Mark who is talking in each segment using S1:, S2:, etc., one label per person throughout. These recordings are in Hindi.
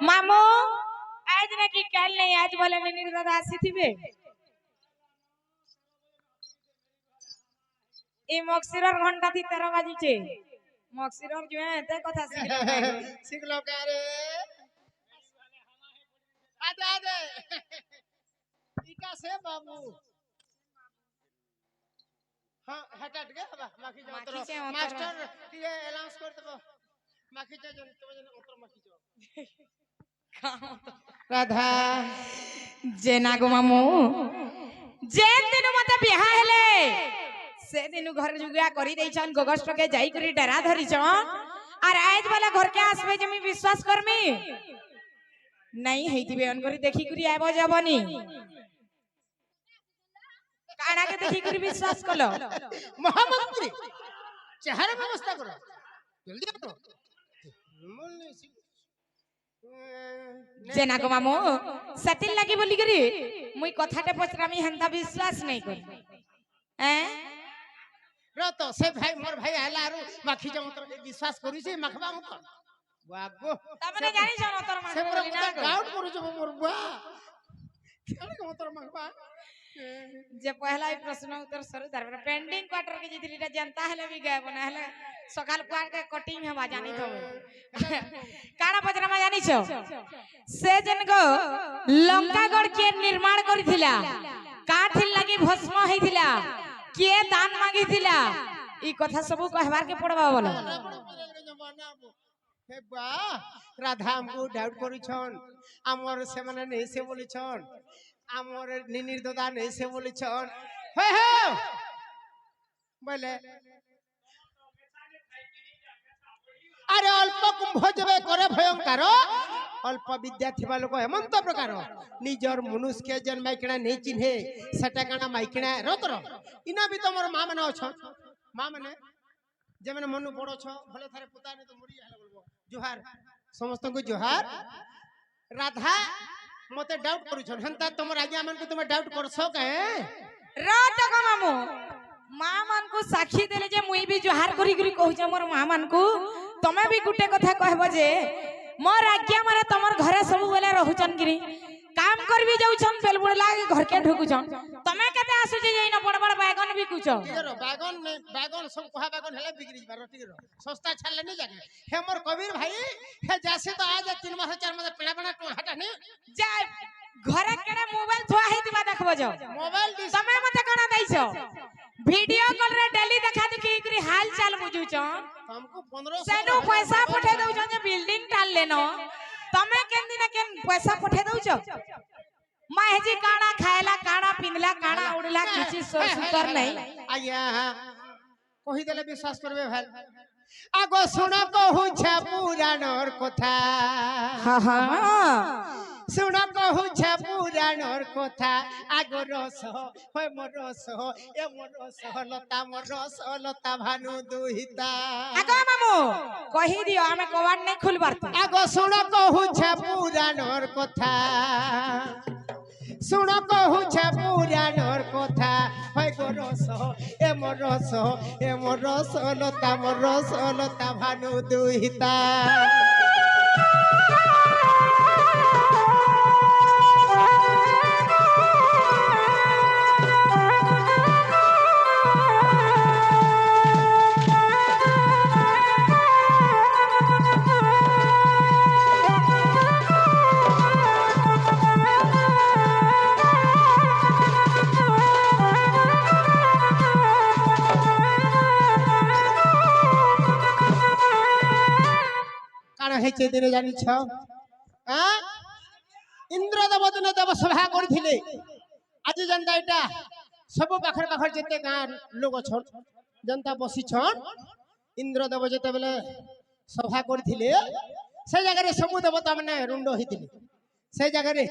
S1: मामू आज ना कि कल नहीं आज बोले निनी दादा आसी थिबे ए मक्सिरर घंटा थी 13 बजे छे मक्सिरर जो है ते कथा
S2: सिखलो का रे आजा आजा इका से बाबू हां हटट गे माखी जो मास्टर ये अनाउंस कर देबो माखी जो तुम जन उतर माखी जो राधा
S1: जेना गो मामू जेन दिन मते बिहा हेले से दिन घर जुगिया करी दैछन गगस्ट के जाई करी डरा धरिछन और आज वाला घर के आसबे जमी विश्वास करमी नहीं हेतिबे अन करी देखि करी आबो जबनी काना के देखि करी विश्वास कलो
S2: महामंत्री चेहरा व्यवस्था करो जल्दी करो
S1: जेना गो मामू सतिल लागी बोली करी मुई कथाटे पचरामी हंता विश्वास नहीं कर हैं
S2: रो तो से भाई मोर भाई आला आरो माखी जो उतर विश्वास करी से मखबा मत वागो
S1: तमने जानि छ न तोर
S2: से मोर डाउट करू छ मोर बा केने को उतर मखबा
S1: जे पहला ही प्रश्न उत्तर सर दर पेंडिंग क्वार्टर के जितलीटा जनता हले भी गए बना हले सकाल क्वार्टर के कटिंग हवा जानी थवे काना पचरामा जानि छ से जन को लंकागढ़ के निर्माण करिथिला काठिल लागि भस्म हेथिला के दान मांगीथिला ई कथा सब कहबार के पड़बा बोलो
S2: हे बा राधा हमको डाउट करी छन हमर से माने नहीं से बोली छन हमर निनिर दादा नहीं से बोली छन हे हे बोले अरे अल्प कुंभ जबे करे भयंकर अल्प विद्या थिबा लोक हेमंत प्रकार निजर मनुष्य के जन माइकणा नहीं चिन्हे सटा काना माइकणा रतर इना भी तमर मां माने छ मां माने जे माने मनु पड़ो छ भले थारे पुता ने तो मुड़ी हला बोलबो जोहार समस्त को जोहार राधा मते डाउट करू छ हंता तमर आज्ञा मन को तुम डाउट करछो काहे
S1: रात को मामू मां मन को साक्षी देले जे मुई भी जोहार करी करी कहू छ मोर मां मन को तमे भी गुटे कथा कहबो जे मोर आज्ञा मारे तमर घरे सब बेले रहउचन गिरी काम करबी जाउछन बेलबुड़ लागे घर के ढुकुछन तमे केते आसु जे न बड़ बड़ बैगन भी कुछ
S2: बैगन सब कहा बैगन हेले बिगड़ी बारो ठीक रो सस्ता छाले नहीं जागे हे मोर कबीर भाई हे जैसे तो आज 3 मास 4 मास पेड़ा पेड़ा टो हटा ने
S1: जा घरे केड़े मोबाइल थोआ हेतिबा देखबो जो
S2: मोबाइल
S1: तमे मते कना दैछो वीडियो कॉल रे डेली देखा देखी करी हाल चाल बुझुछन
S2: हमको 1500
S1: सेनु पैसा पठे दउछन जे बिल्डिंग टाल लेनो तमे केन दिन केन पैसा पठे दउछो माहेजी काना खायला काना पिनला काना उड़ला किछि सुतर नहीं
S2: आया कहि देले विश्वास करबे भाई आगो सुनो कहू छ पुराणर कथा
S1: हां हां
S2: सुनो कहू छ पुराणर कथा आगो रस होय मोर रस ए मोर रस लता भानु दुहिता
S1: आगो मामू कहि दियो हमें कवाड़ नहीं खुलबार
S2: आगो सुनो कहू छ पुराणर कथा सुनो कहू छ पुराणर कथा होय गो रस ए मोर रस लता भानु दुहिता हे दिन जानी छ इंद्रदेव दिन देव सभा करथिले आज जनता एटा सब पाखर पाखर जते गां लोग छन जनता बसी छन इंद्रदेव जते बेले सभा करथिले से जगह रे सब देवता माने रुंड होइतिले से जगह रे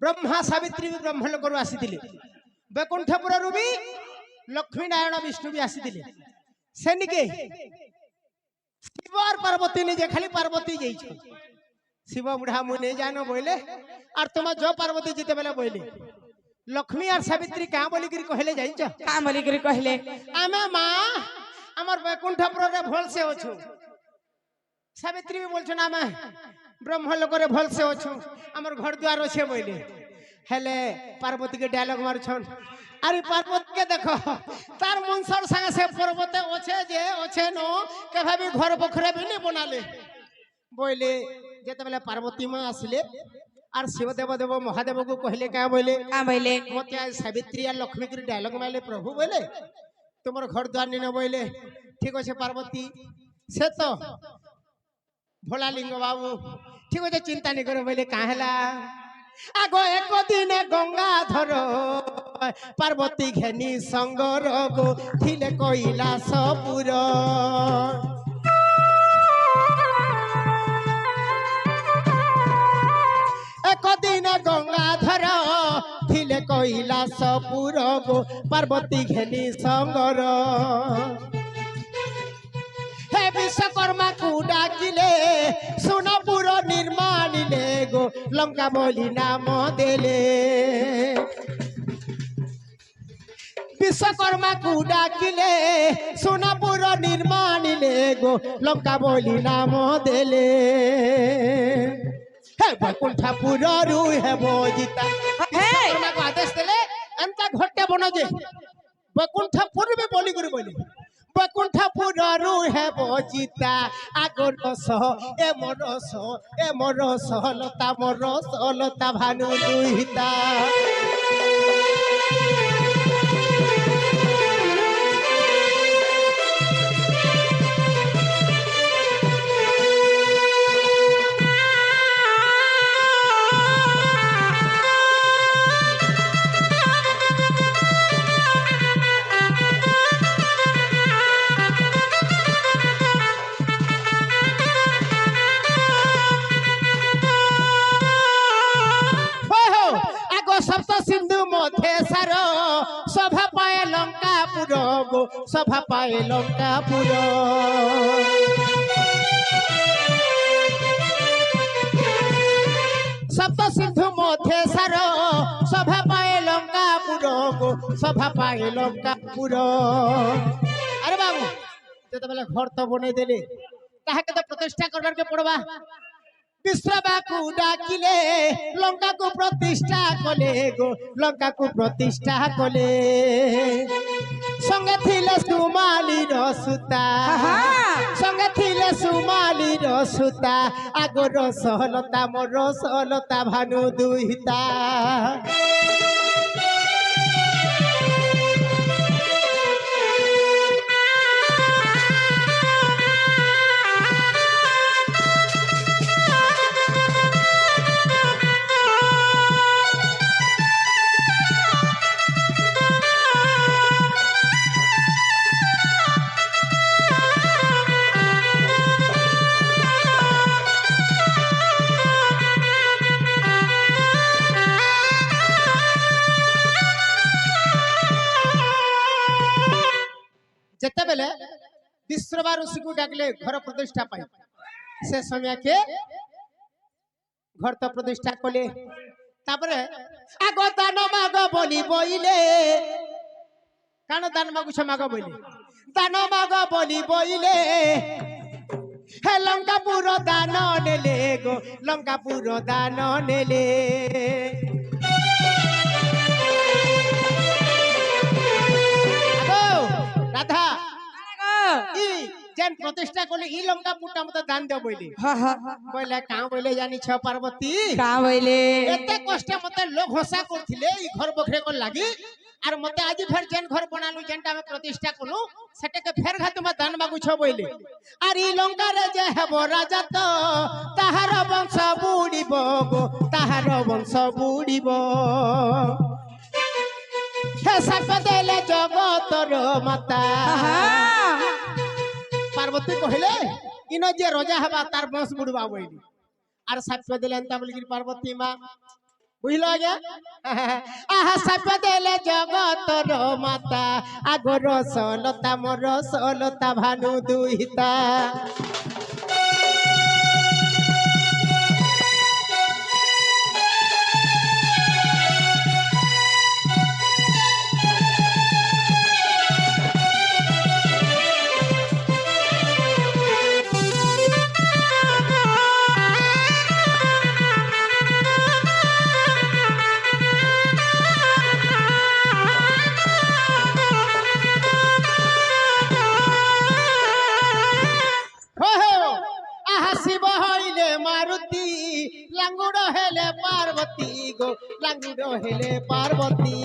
S2: ब्रह्मा सावित्री भी ब्रह्म लोक रु आसीतिले बैकुंठपुर रु भी लक्ष्मी नारायण विष्णु भी आसीतिले से निके शिव और पार्वती ने जे खाली पार्वती जई छ शिव बुढ़ा मु नहीं जानो बोले और तुम जो पार्वती जीते बेले बोले लक्ष्मी और सावित्री का बोली करी कहले जाई छ
S1: का बोली करी कहले
S2: आमे मां हमर बैकुंठपुर रे भोल से होछु सावित्री भी बोलछ ना मैं ବ୍ରହ୍ମଲୋକରେ ଭଲସେ ଅଛୁ ଆମର ଘର ଦ୍ୱାର ଅଛେ ବୋଇଲେ ହେଲେ ପାର୍ବତୀ କେ ଡାୟଲଗ ମାରୁଛନ୍ ଆରେ ପାର୍ବତୀ କେ ଦେଖ ତାର ମନସର ସାଙ୍ଗେ ସେ ପର୍ବତେ ଅଛେ ଯେ ଅଛେ ନ କେବେ ବି ଘର ବଖରେ ବି ନି ବନାଲେ ବୋଇଲେ ଯେତେବେଳେ ପାର୍ବତୀ ମା ଆସିଲେ আর শিবদেব দেব মহাদেবকে কহিলে কা বলে
S1: का बोले
S2: মতে আজ সাবিত্রী আর লক্ষ্মী করে ডায়লগ মাইলে প্রভু বলে তোমার ঘর দ্বার নিনে বইলে ঠিক আছে পার্বতী সে তো ভোলা লিঙ্গ বাবু ঠিক আছে চিন্তা নি করে বইলে কা হেলা আগো এক দিনে গঙ্গাধর পার্বতী ঘেনি সঙ্গর গো থিলে কৈলাসপুর একদিনে গঙ্গাধর থিলে কৈলাসপুর গো পার্বতী ঘেনি সঙ্গর হে বিশ্বকর্মা কু ডাকিলে সোনাপুর নির্মাণিলে গো লঙ্কা বলি নাম দেলে বিশ্বকর্মা কু ডাকিলে সোনাপুর নির্মাণিলে গো লঙ্কা বলি নাম দেলে হে বৈকুণ্ঠপুরু হেব জিতা বিশ্বকর্মাকে আদেশ দেলে এন্তা ঘটে বন যে বৈকুণ্ঠপুর বি বলি করে বলি বৈকুণ্ঠপুরু হেব জিতা আগর রস এ মরস লতা মরস লতা ভানু দুহিতা সিন্ধু মধ্যে সার সভা পায় লঙ্কাপুর গো সভা পায় লঙ্কাপুর সপ্ত সিন্ধু মধ্যে সার সভা পায় লঙ্কাপুর গো সভা পায় লঙ্কাপুর আরে বাবু যেতবেলে ঘর তো বনাই দেলে তাহাকে তো প্রতিষ্ঠা করবার পড়বা বিশ্ববাকু ডাকিলে লঙ্কাকু প্রতিষ্ঠা কলে গো লঙ্কাকু প্রতিষ্ঠা কলে সঙ্গে থিলে সুমালির সুতা সঙ্গে থিলে সুমালির সুতা আগর সহলতা মোর সহলতা ভানু দুহিতা যেতেবেলে বিশ্ববা ঋষিকে ডাকলে ঘর প্রতিষ্ঠা পাই সে সময়কে ঘর তো প্রতিষ্ঠা কলে তারপরে আগ দান মাগ বলি বইলে কান দান মাগুছ মাগ বইলে দান মাগ বলি বইলে হে লঙ্কাপুর দান নেলে গো লঙ্কাপুর দান নেলে রাধা ই যেন প্রতিষ্ঠা করলে ই লঙ্কাপুরটা মতো দান দেব বইলে বইলে কাঁ বইলে জানিছ পার্বতী
S1: का बोले
S2: এতে কষ্টে মতে লোক হোসা করছিলে ই ঘর বখরে কর লাগি আর মতে আজি ফের যেন ঘর বনালু যেনটা আমি প্রতিষ্ঠা করলু সেটাকে ফের ঘা তোমা দান মাগুছ বইলে আর ই লঙ্কারে যে হেব রাজা তো তাহার বংশ বুড়িব গো তাহার বংশ বুড়িব হে সাপ দেলে জগতর মাতা পার্বতী কহিলে ইন যে রজা হবা তার বংশ বুড়বা বইলি আর সাপ দিলেন তা বলি পার্বতী মা বুঝলো আজ্ঞা আহা সাপ দেলে জগতর মাতা আগর সলতা মোর সলতা ভানু দুহিতা শিব হইলে মারুতি লাঙ্গুড় হেলে পার্বতী গো লাঙ্গুড় হেলে পার্বতী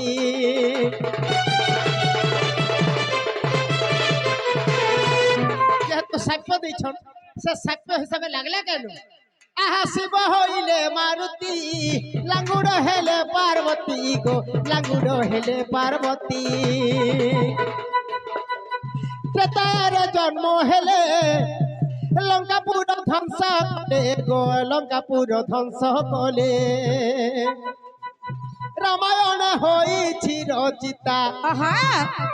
S2: যেহেতু সাক্ষ্য দিয়েছেন সে সাক্ষ্য হিসাবে লাগলে কেন আহা শিব হইলে মারুতি লাঙ্গুড় হেলে পার্বতী গো লাঙ্গুড় হেলে পার্বতী ত্রেতার জন্ম হেলে লঙ্কাপুর ধ্বংস কলে গো লঙ্কাপুর ধ্বংস কলে রামায়ণ হইছি রচিতা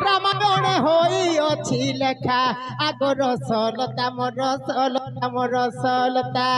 S2: রামায়ণ হইଅଛି লেখা আগর সলতা মোর সলতা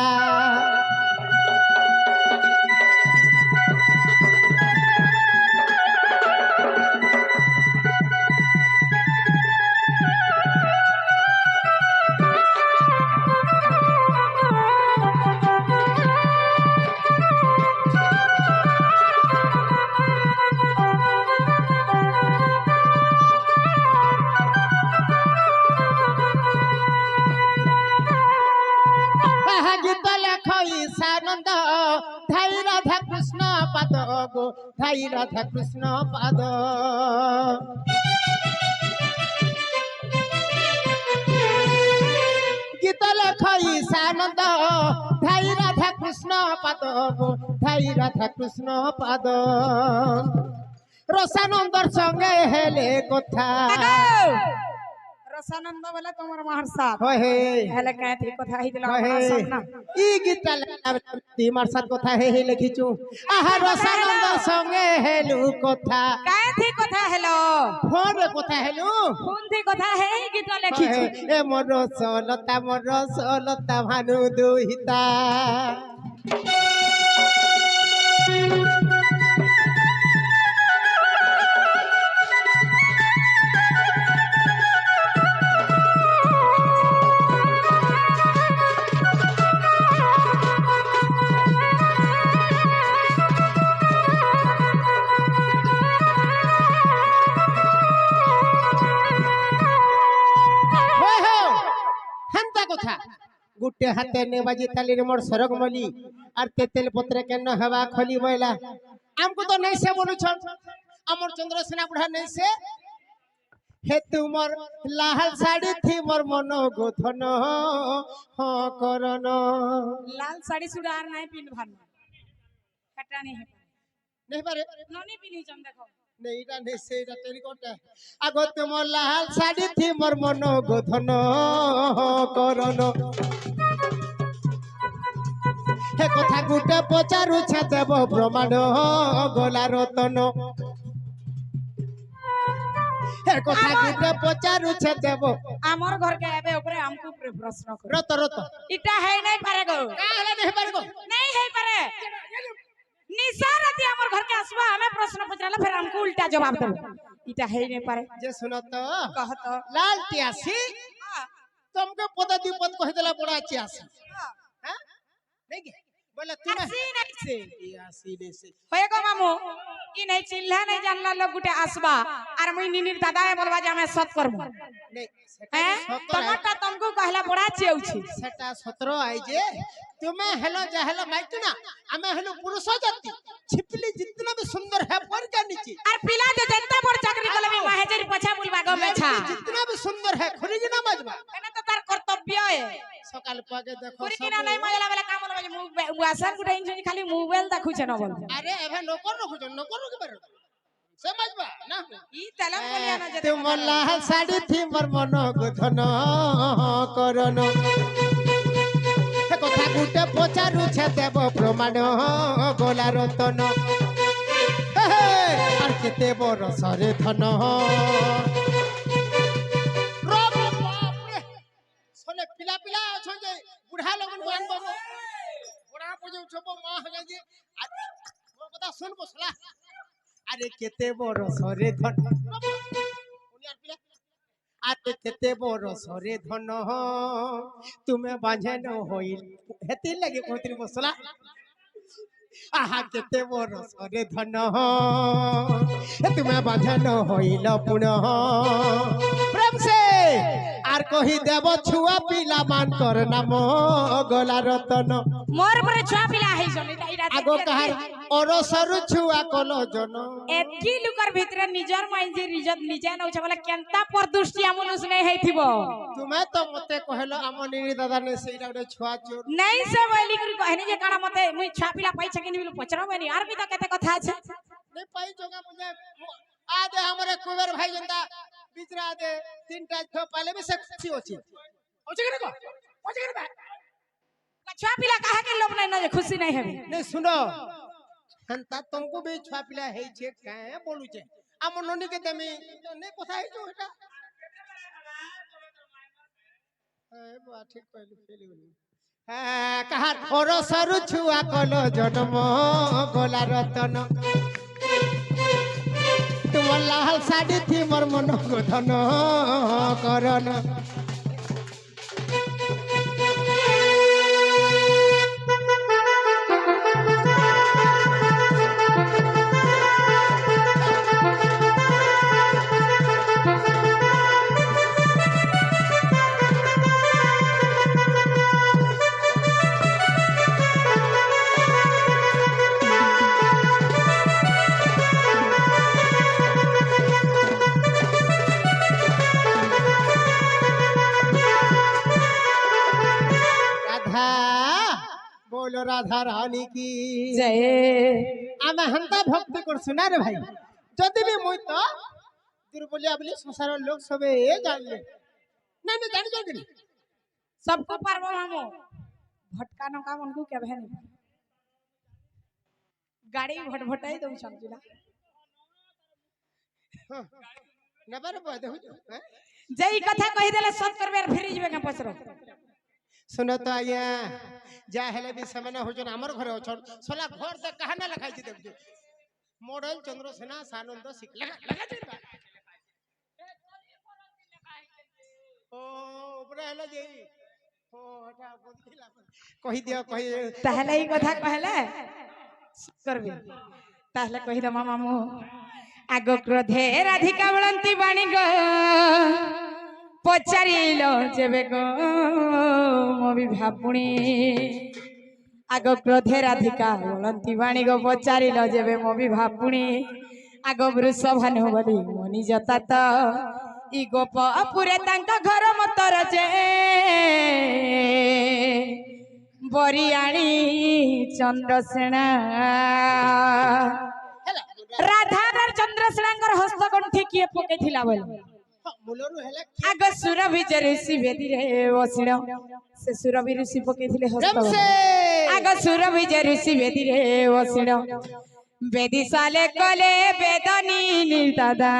S2: গীত লেখই সানন্দ ধাই রাধা কৃষ্ণ পাদ গো ধাই রাধা কৃষ্ণ পাদ গীত লেখই সানন্দ ধাই রাধা কৃষ্ণ পাদ গো ধাই রাধা কৃষ্ণ পাদ রসানন্দর সঙ্গে হেলে কথা
S1: রসানন্দ বলে তোমার মার সাথ
S2: হে
S1: হেলে কাঁথি কথা হইছিল
S2: ই গীতা তোমার সাথে কথা হে লিখিছু আহা রসানন্দ সঙ্গে হেলু কথা
S1: কাঁথি কথা হেলো
S2: ফোন রে কথা হেলু
S1: ফোন থি কথা হে গীত লেখিছু
S2: এ মোর সলতা ভানু দুহিতা गुटे हाथे ने बाजी ताली रे मोर सरग मली और तेतेल पत्रे केन हवा खली बैला हमको तो नहीं से बोलु छन अमर चंद्रसेना बुढ़ा नहीं से हे तुमर लाल साड़ी थी मोर मन गोथन हो करन
S1: लाल साड़ी सुडार नहीं पिन भान कटा नहीं
S2: पारे
S1: ननी पिनी चम देखो
S2: नहीं रा नहीं से रा तेरी कोटा आगो तुमर लाल साड़ी थी मोर मन गोथन हो करन हे कथा गुटे पचारु छे देव ब्रह्मांड गोला रतन हे कथा गुटे पचारु छे देव
S1: हमर घर के आबे ऊपर हमको प्रश्न कर
S2: रत रत
S1: इटा है नहीं पारे गो
S2: का हला नहीं पारे गो
S1: नहीं है पारे निशारती हमर घर के आसबा हमें प्रश्न पूछला फिर हमको उल्टा जवाब दे इटा है नहीं पारे
S2: जे सुनो तो
S1: कह तो
S2: लाल तियासी तुमके पद द्विपद कह देला बड़ा चियासी हां नहीं के बोले तुम्हें
S1: आसी नहीं से
S2: तियासी ने से
S1: होए गो मामू ई नहीं चिल्ला नहीं जानला लोग गुटे आसबा और मुई निनिर दादा है बोलबा जे हमें सत करबो
S2: नहीं
S1: हैं टमाटा तुमको कहला बड़ा चेउ छी
S2: सेटा 17 आई जे तुम्हें हेलो जा हेलो माइक ना हमें हेलो पुरुष जाति छिपली जितना भी सुंदर है पर क्या नीचे
S1: और पिला जो जनता बोर्ड चाकरी कलबी माहेजरी पछा बुलबा गो मेछा
S2: जितना भी सुंदर है खुली ना बजबा
S1: एना तो तार कर्तव्य है
S2: सकाल पाके देखो
S1: पूरी किना नहीं मजला वाला काम बोलबा जे वासन गुटे इंजन खाली मोबाइल देखु छ न बोल
S2: अरे एभे नोकर रखु छ नोकर के बारे समझबा ना
S1: ई तलम बोलिया ना जे
S2: तुम लाल साड़ी थी मोर मन गोधन करन कथा गुटे पचारु छे देव प्रमाण गोला रतन और केते बर सरे धन सोले पिला पिला छ जे बुढ़ा लोगन को अनबो बुढ़ा पजो छबो मां हो जे मोर कथा सुन बसला अरे केते बर सरे धन उनियार पिला आते केते बर सरे धन तुम्हें बांझे न होइल हेती लगे कोतरी बसला आहा केते बर सरे धन तुम्हें बांझे न होइल पुनः प्रेम से আর কহি দেব ছুয়া পিলা মানকর নাম গলা রতন
S1: মোর পরে ছুয়া পিলা হইছন এটা এটা
S2: আগো কাহার অরসরু ছুয়া কল জন
S1: এতকি লুকার ভিতরে নিজর মাইজি রিজত নিজে নউছ বলে কেনতা পরদুষ্টি আমনুস নাই হেইথিব
S2: তুমি তো মতে কহিল আম নিনি দাদা নে সেইটা গোটে ছুয়া চোর
S1: নাই সে বলি করি কহনি যে কানা মতে মুই ছুয়া পিলা পাইছে কিনি বলি পচরবেনি আর বি তো কেতে কথা আছে
S2: নে পাই জগা মুঝে আদে हमरे कुबेर भाई जनता बिचरा दे तीनटा छो पाले भी से खुशी होची होची के को होची के बा
S1: छुआ पिला काहे के लोभ नहीं न जे खुशी नहीं हेबे
S2: नहीं सुनो हंता तुमको भी छुआ पिला है छे काहे बोलू छे आम ननी के तमी नहीं কথা है जो এটা ए बा ठीक कहलु फेली बोली কাহার অরসরু ছুয়া কল জন্ম গলা রতন তোমার লাল শাড়ি থি মোর মন গোধন করন রাধা बोलो राधा रानी की
S1: जय
S2: आमे हंता भक्ति करछु ना रे भाई जदी भी मुई तो दुर्बलिया बोली संसार लोग सबे ए जान ले नहीं नहीं जान जान
S1: सबको पारबो हमो भटका नका मन को के बहन गाड़ी भटभटाई दउ समझला
S2: नबर बद हो
S1: जई कथा कहि देले सत करबे फिर जबे का पसरो
S2: सुनो तो आया जा हेले भी समय हो जन हमर घरे अछन सोला घर से कहा ना लिखाई छी देखजो मॉडल चंद्रसेना सानंद सिक लगा छी ओ ऊपर हेले जे ओ हटा बोलथिला कहि दियो कहि
S1: ताहले ई कथा कहले करबे ताहले कहि दमा मामू आगो क्रोधे राधिका बळंती बाणी गो पचारिलो जेबे गो मोबी भापुणी आगो क्रोधे राधिका बळंती बाणी गो पचारिलो जेबे मोबी भापुणी आगो वृषभानु बोली मनी जता तो ई गोप पुरे तांका घर मतर जे बरियाणी चंद्रसेना राधा चंद्रसेना हस्तकंठी किए पकेथिला बोल
S2: मुलरु हेले
S1: आग सुरभि जे ऋषि बेदी रे वसिण से सुरभि ऋषि पकेथिले हस्त आग सुरभि जे ऋषि बेदी रे वसिण बेदी साले कले बेदनी निर्दादा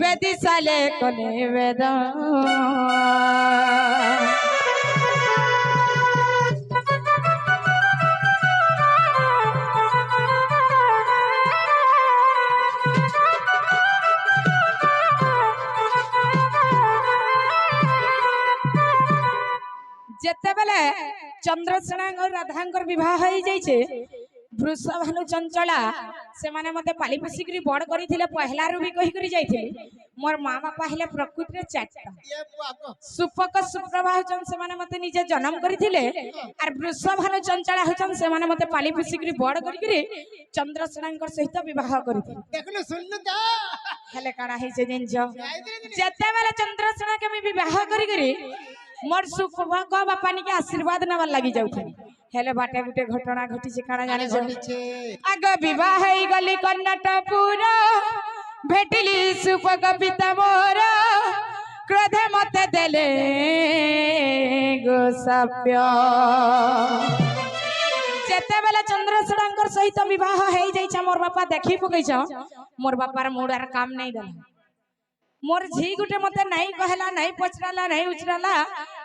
S1: बेदी साले कले वेद जेते बेले चंद्रसेना और राधांकर विवाह हो जाइछे वृषभानु चंचला से माने मते पाली पोसिकरी बड़ करिथिले पहला रु भी कहि करी जाइथिले मोर मां बापा हेले प्रकृति रे चारटा सुपक सुप्रभा होचन से माने मते निजे जन्म करिथिले आर वृषभानु चंचला होचन से माने मते पाली पोसिकरी बड़ करिकरी चंद्रसेना सहित विवाह करिथिले
S2: देखलो सुनलु तो
S1: हेले काना हे जे जिंजो जेते बेले चंद्रसेना के विवाह करिकरी मोर सुपक बापानी के आशीर्वाद नवा लागि जाउथि हेले बाटे गुटे घटना घटी से काना जाने
S2: छे
S1: आग विवाह हई गली कर्नाटपुर भेटिली सुपक पिता मोर क्रोधे मते देले गोसाप्य जेते बेले चंद्रसेना सहित विवाह हई जाइछा मोर बापा देखि पकैछ मोर बापार मुडार काम नहीं देला मोर झी गुटे मते नहीं कहला नहीं पचराला नहीं उचराला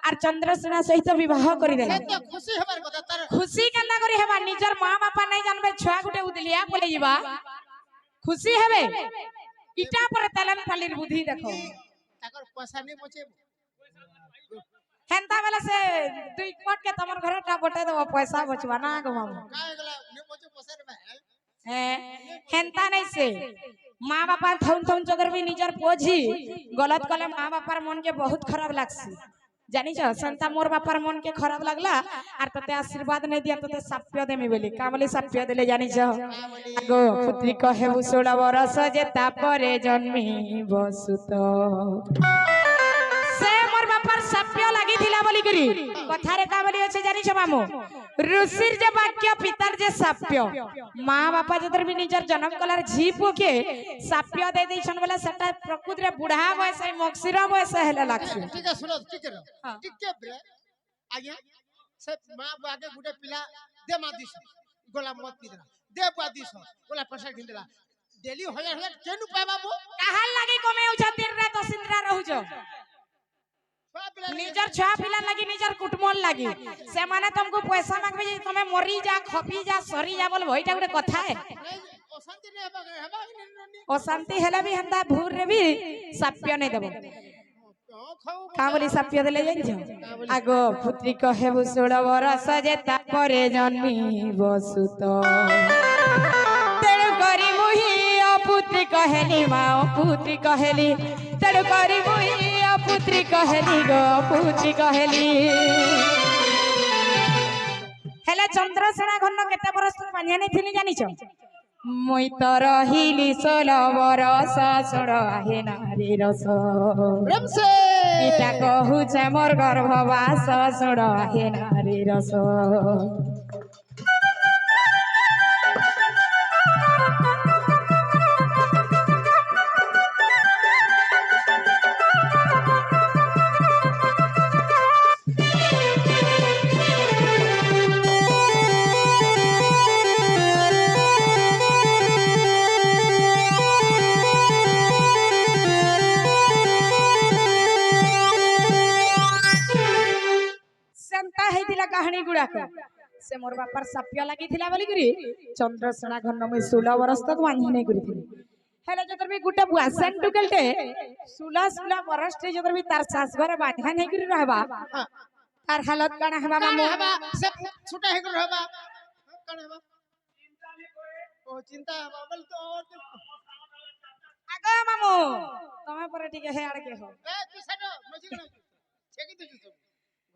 S1: आर चंद्रसेना सहित विवाह करि देला
S2: तो खुशी हमार कथा तार
S1: खुशी केना करी हेबा निजर मां बापा नहीं जानबे छुआ गुटे उदलिया बोले जीवा खुशी हेबे इटा पर तलन पालिर बुद्धि देखो
S2: ताकर पैसा नहीं बचे
S1: हेंता वाला से दुई कोट के तमर घर टा बटे दो पैसा बचवा ना गो मामू
S2: काहे गला नहीं बचे पैसा रे भाई
S1: हैं हेंता नहीं से माँ बापा थौन थौन जगर भी निजर पोझी गलत कले माँ बापार मन के बहुत खराब लागसी जानी छ संता मोर बापार मन के खराब लागला आर तते आशीर्वाद नहीं दिया तते साप्य देमी बोली का बोली साप्य देले जानी छ आगो पुत्री कहे 16 बरस जे तापरे जन्मी बसुत से मोर बापार साप्य लागि थिला बोली करी कथारे का बोली अछि जानी छ मामू ऋषिर जे वाक्य पितार जे साप्य माँ बापा जतर भी निजर जन्म कलार झीप के साप्य दे दै छन वाला सेटा प्रकृति रे बुढ़ा बयस मक्सिरा बयस हेला लागछ
S2: ठीक है सुनो ठीक है ठीक है ब्रे आज्ञा से मां बागे गुटे पिला दे मा दिस गोला मत पीदरा दे बा दिस गोला पैसा गिंदला डेली हजार हजार केनु पाबा मो
S1: काहल लागि कमे उछ दिन रात सिंद्रा रहउछ निजर छुआ पिला लगी निजर कुटुंबन लगी से माने तुमको पैसा मांगबे जे तमे मरी जा खपी जा सरी जा बोल भइटा गुटे कथा है
S2: अशांति ने हेबा
S1: अशांति हेला भी हंदा भूर रे भी साप्य नहीं देबो का बोली साप्य देले जानि छ आगो पुत्री कहे 16 बरस जे तापरे जन्मी बसुत तेरे करी मुही पुत्री कहेली माँ पुत्री कहेली तेरे करी मुही पुत्री कहेली गो पुत्री कहेली हेले चंद्रसेना घन केते बरस पानिया नै थिनी जानि छ मुई त रहिली 16 बरस सुण आहे नारी रस
S2: प्रेम से
S1: इटा कहू छ मोर गर्भवास सुण आहे नारी रस कहानी गुड़ाक से मोर बापार साप्य लागि थिला बोली करी चंद्रसेना घन में 16 बरस तक बांधी नहीं करी थी हेले जतर भी गुटे बुआसन टुकलटे 16 बरस टे जतर भी तार सास घर बांधा नहीं करी रहबा तार हालत काना हबा मामू
S2: सब छुटा है कर रहबा काना हबा ओ चिंता हबा बोल तो
S1: आगो मामू तमे पर ठीक है आड़ के हो
S2: ए तू साडो मजी गना छेकी दे सब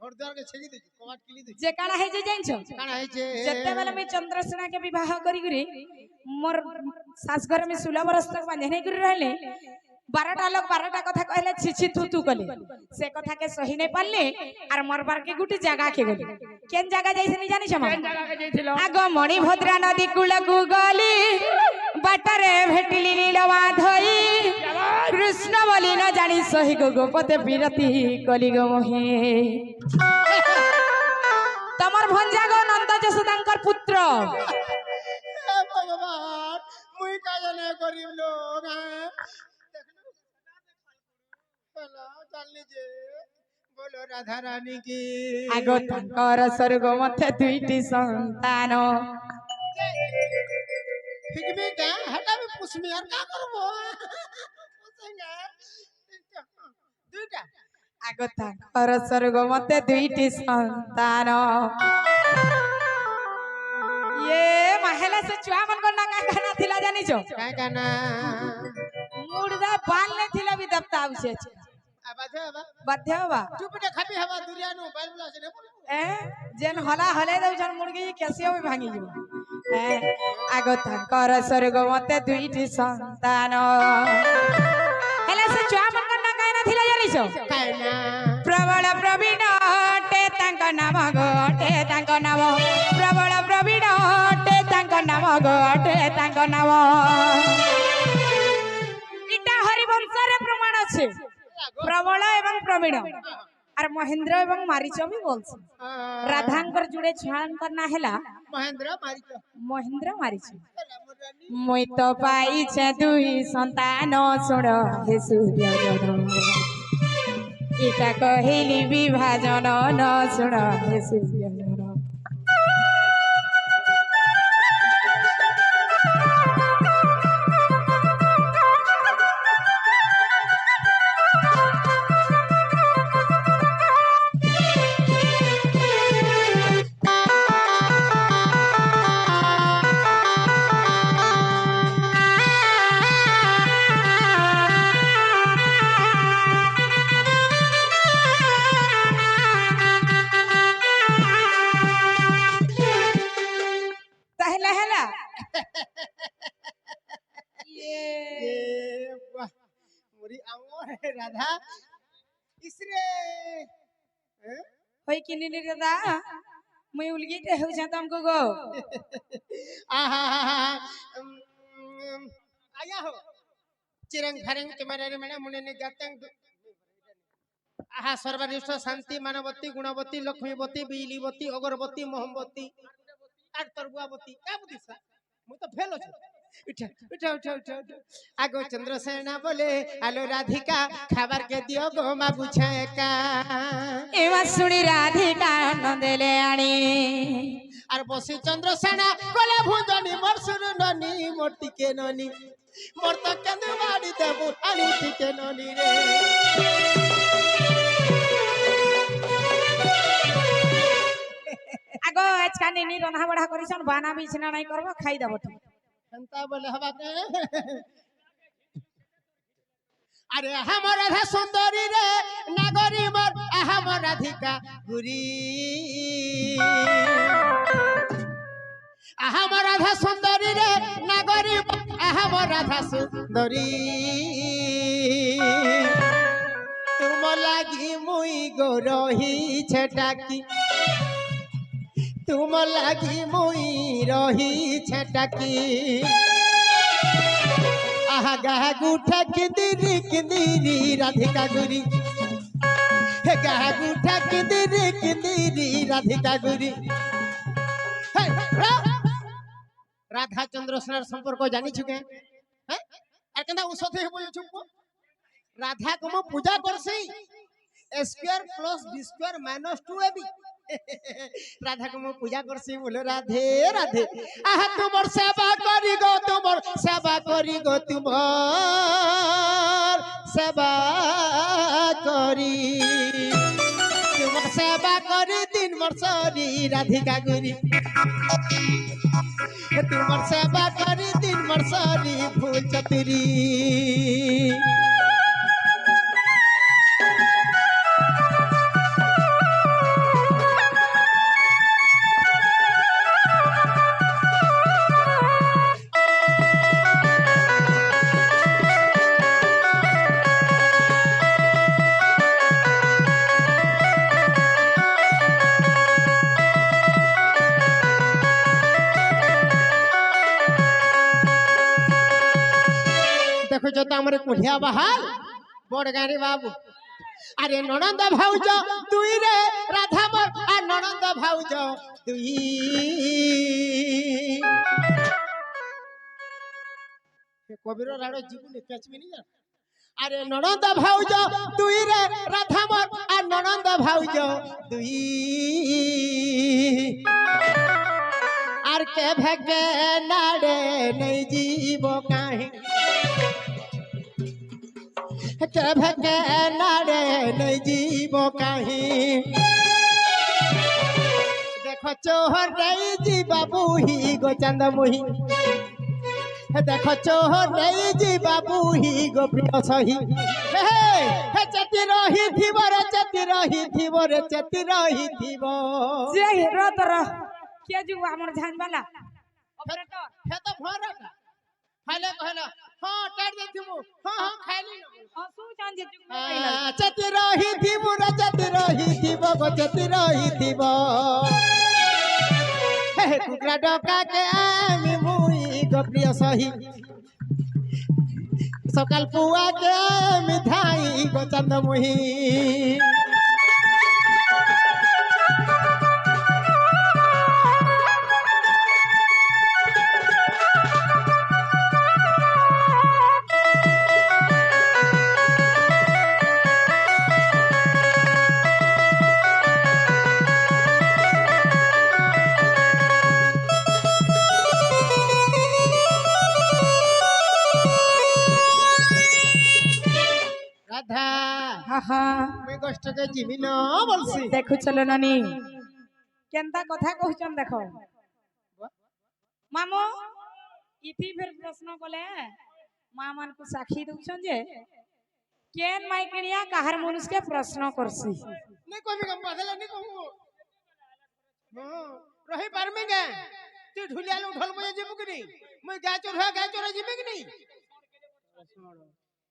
S2: घर द्वार के छेकी दे कबाट किली दे
S1: जे काना है जे जाइन छ
S2: काना है जे
S1: जत्ते बेला में चंद्रसेना के विवाह करी करी मोर सास घर में 16 बरस तक बांधे नहीं करी रहले 12टा लोग 12टा कथा कहले छिछि थू तू कले से कथा के सही नहीं पालले आर मरबार के गुटी जगह के गली केन जगह जाइसे नहीं जानि छमा
S2: केन जगह के जइथिलो
S1: आगो मणिभद्रा नदी कूल को गली बाटरे भेटिली नीलवा धई कृष्ण बोली न जानी सही गो गोपते विरति कली गो मोहि तमर भंजा गो नंद जसोदांकर पुत्र
S2: भगवान मुई का जाने गरीब लोग हैं चलो चल लीजिए बोलो राधा रानी की
S1: आगो तंकर स्वर्ग मथे दुईटी संतान
S2: ठीक भी क्या हटा भी पुष्मी यार क्या करबो पूछेंगे दुईटा
S1: आगो तंकर स्वर्ग मथे दुईटी संतान ये महिला से चुआ मन को ना गाना थिला जानी छो
S2: काय गाना
S1: मुर्दा बाल ने थिला भी दबता उसे बाध्य बा
S2: चुप ने खाबी हवा दुनिया नो बाल बुला से ने
S1: ए जेन हला हले दउ जन मुर्गी कैसे भी भांगी जो ए आगो तंकर स्वर्ग मते दुईटी संतान हेले से चुआ मन को ना गाना थिला जानी छो
S2: काय ना
S1: प्रबल प्रवीण टे तांक नाम गोटे तांक नाम प्रबल प्रवीण टे तांक नाम गोटे तांक नाम इटा हरिवंश रे प्रमाण আছে प्रबल एवं प्रवीण और महेंद्र एवं मारीच भी बोलछ राधांकर जुड़े छानकर ना हैला महेंद्र मारीच मुई तो पाई छ दुई संतान सुण हे सूर्य जन इटा कहिली विभाजन न सुण हे सूर्य जन
S2: राधा इसरे
S1: होई किनी रे दादा मैं उलगी ते हो जा तुमको गो
S2: आहा आया हो चिरंग फरंग तुम्हारे रे मैंने मुने ने गतंग आहा सर्वरिष्ठ शांति मानवती गुणवती लक्ष्मीवती बिजलीवती अगरबती मोहम्बती आठ तरबुआवती क्या बुद्धिसा मु तो फेल हो उठा उठा उठा उठा उठा आगो चंद्रसेना बोले आलो राधिका खबर के दियो गो मा बुझे का
S1: एवा सुनी राधिका नंदेले आनी
S2: আর বসি চন্দ্রসেনা কলে ভুজনি মোর সুর ননি মোর টিকে ননি মোর তো কেন্দু বাড়ি দেবু আনি টিকে ননি রে
S1: আগো আজকা নিনি রন্ধা বড়া করিছন বানা বিছনা নাই করব খাই দেব ঠিক
S2: এন্তা বলে হবা কে আরে আমার রাধা সুন্দরী রে নাগরী মোর আমার রাধিকা গুরি আমার রাধা সুন্দরী রে নাগরী আমার রাধা সুন্দরী তুম লাগি মুই গো রহিছে ডাকি তুম লাগি মুই রহিছে ডাকি আহা গাহা গুঠা কিন্দিরি রাধিকা গুরি হে গাহা গুঠা কিন্দিরি রাধিকা গুরি রাধা চন্দ্রসেনার সম্পর্ক জানিছু কে হ্যাঁ আর কেনটা ঔষধ হইব চুপ রাধা কম পূজা করছি a square plus b square minus 2ab Radha কম পূজা করছি বলে রাধে রাধে আহা তোমার সেবা করি গো তোমার সেবা করি গো তোমার সেবা করি তোমার সেবা করি দিন বর্ষরি রাধিকা গুরি তোমার সেবা করি দিন বর্ষরি ফুল চতুরি দেখো যত আমার কুঢ়িয়া বাহাল বড় গাড়ি বাবু আরে ননন্দ ভাউজ তুই রে রাধা মোর আর ননন্দ ভাউজ তুই কবির রাড়ো জীবনে কেচবিনি যা আরে ননন্দ ভাউজ তুই রে রাধা মোর আর ননন্দ ভাউজ তুই আর কে ভাগে নাড়ে নেই জীব কাহি কে ভাগে নাড়ে নেই জীব কাহি দেখো চোহর নেই জীবা বুহি গো চান্দ মুহি দেখো চোহর নেই জীবা বুহি গো প্রিয় সহি হে চেতি রহি থিব রে চেতি রহি থিব রে চেতি রহি থিব
S1: যে হেরো তর কে যু আমর ঝানবালা অপারেটর
S2: হে তো ভরটা খাইলে কহলা হ্যাঁ টাইট দেখিবু হ্যাঁ হ্যাঁ খাইলি
S1: অসু চান যে যু
S2: চেতি রহি থিব রে চেতি রহি থিব গো চেতি রহি থিব হে কুকরা ডকা কে আমি মুই গো প্রিয় সহি সকাল পুয়া কে আমি ধাই গো চান্দ মুহি রাধা
S1: হা হা
S2: মুই কষ্টকে জিমি ন বলছি
S1: দেখু চলো নানি কেনতা কথা কହୁছন দেখো মামো ইতি ফের প্রশ্ন কলে মা মান কো সাক্ষী দউছন যে কেন মাইকিনিয়া কাহার মনুষ্যকে প্রশ্ন করছি
S2: নে কবি কম বাদলা নে কম রহি পারমে গে তুই ঢুলিয়ালু ঢোল বজে যাবু কি নি মুই গায় চোর জিবে কি নি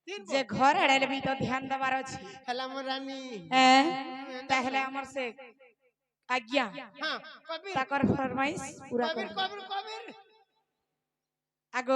S2: তিন
S1: যে ঘর এড়াইলে বি তো ধ্যান দেবার আছে
S2: হেলা মোর রানী
S1: হ্যাঁ তাহলে আমার সে আজ্ঞা
S2: হ্যাঁ কবির
S1: তাকর ফরমাইশ পুরা
S2: কবির
S1: কর
S2: কবির কবির
S1: আগো